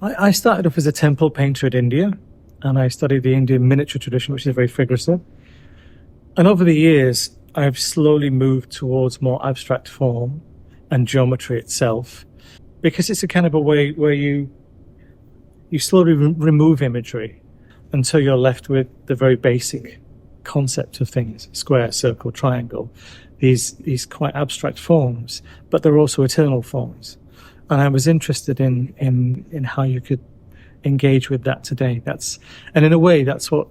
I started off as a temple painter in India, and I studied the Indian miniature tradition, which is very figurative. And over the years, I've slowly moved towards more abstract form and geometry itself, because it's a kind of a way where you slowly remove imagery until you're left with the very basic concept of things: square, circle, triangle, these quite abstract forms, but they're also eternal forms. And I was interested in how you could engage with that today. And in a way, that's what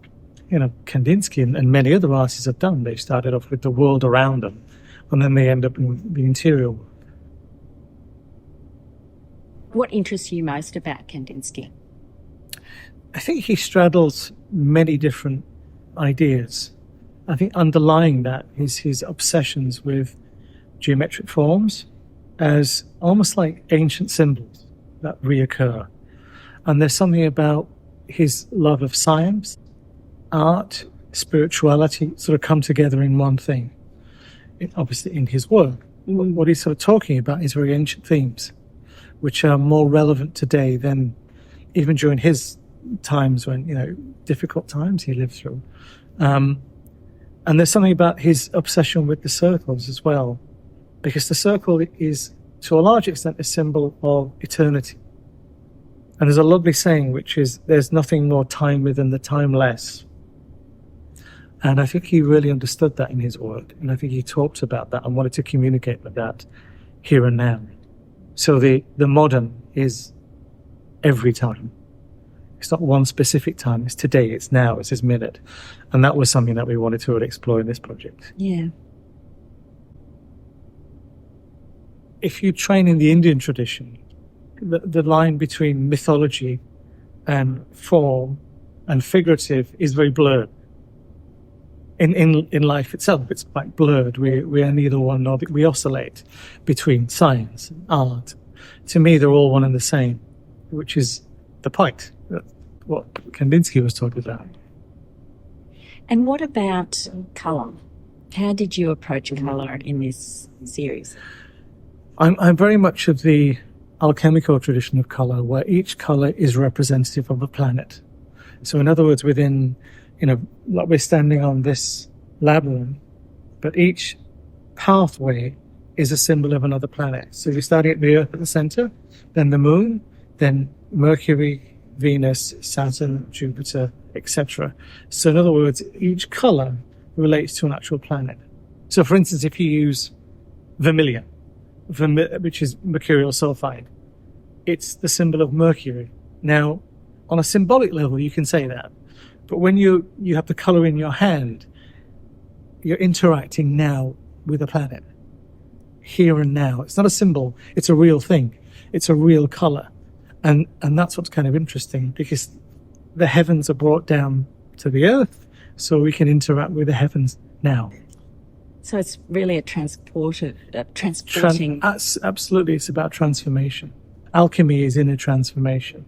Kandinsky and many other artists have done. They started off with the world around them, and then they end up in the interior world. What interests you most about Kandinsky? I think he straddles many different ideas. I think underlying that is his obsessions with geometric forms as almost like ancient symbols that reoccur. And there's something about his love of science, art, spirituality sort of come together in one thing. Obviously in his work, what he's sort of talking about is very ancient themes, which are more relevant today than even during his times when, difficult times he lived through. And there's something about his obsession with the circles as well, because the circle is, to a large extent, a symbol of eternity. And there's a lovely saying, which is, there's nothing more timely than the timeless. And I think he really understood that in his work. And I think he talked about that and wanted to communicate with that here and now. So the modern is every time. It's not one specific time. It's today, it's now, it's this minute. And that was something that we wanted to really explore in this project. Yeah. If you train in the Indian tradition, the line between mythology and form and figurative is very blurred. In life itself, it's quite blurred. We are neither one nor the other. We oscillate between science and art. To me, they're all one and the same, which is the point, what Kandinsky was talking about. And what about colour? How did you approach colour in this series? I'm very much of the alchemical tradition of colour, where each colour is representative of a planet. So in other words, within, like we're standing on this labyrinth, but each pathway is a symbol of another planet. So you're starting at the Earth at the centre, then the Moon, then Mercury, Venus, Saturn, Jupiter, etc. So in other words, each colour relates to an actual planet. So for instance, if you use vermilion, which is mercurial sulfide, it's the symbol of Mercury. Now, on a symbolic level, you can say that. But when you have the colour in your hand, you're interacting now with a planet. Here and now. It's not a symbol, it's a real thing. It's a real colour. And that's what's kind of interesting, because the heavens are brought down to the earth, so we can interact with the heavens now. So it's really a transporting. Absolutely, it's about transformation. Alchemy is inner transformation,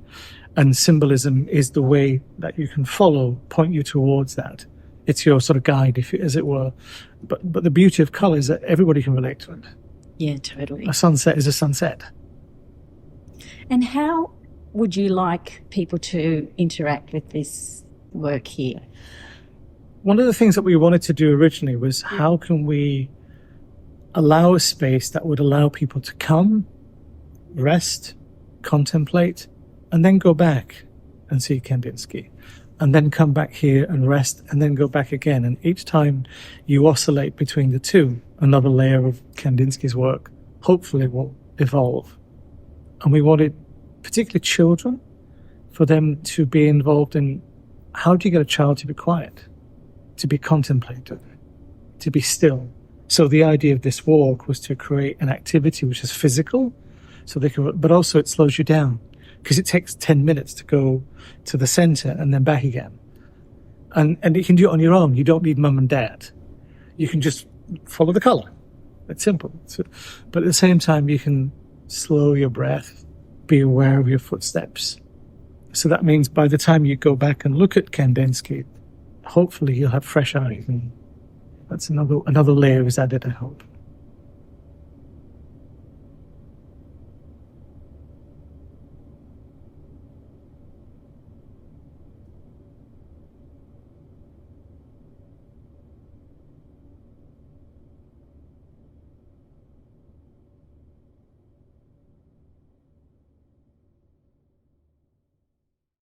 and symbolism is the way that you can follow, point you towards that. It's your sort of guide, as it were. But the beauty of colour is that everybody can relate to it. Yeah, totally. A sunset is a sunset. And how would you like people to interact with this work here? One of the things that we wanted to do originally was, how can we allow a space that would allow people to come, rest, contemplate, and then go back and see Kandinsky, and then come back here and rest, and then go back again. And each time you oscillate between the two, another layer of Kandinsky's work hopefully will evolve. And we wanted, particularly children, for them to be involved in, how do you get a child to be quiet, to be contemplative, to be still? So the idea of this walk was to create an activity which is physical, so they can, but also it slows you down, because it takes 10 minutes to go to the center and then back again. And you can do it on your own. You don't need mum and dad. You can just follow the color. It's simple. But at the same time, you can slow your breath, be aware of your footsteps. So that means by the time you go back and look at Kandinsky, hopefully you'll have fresh eyes, and that's another layer is added, I hope.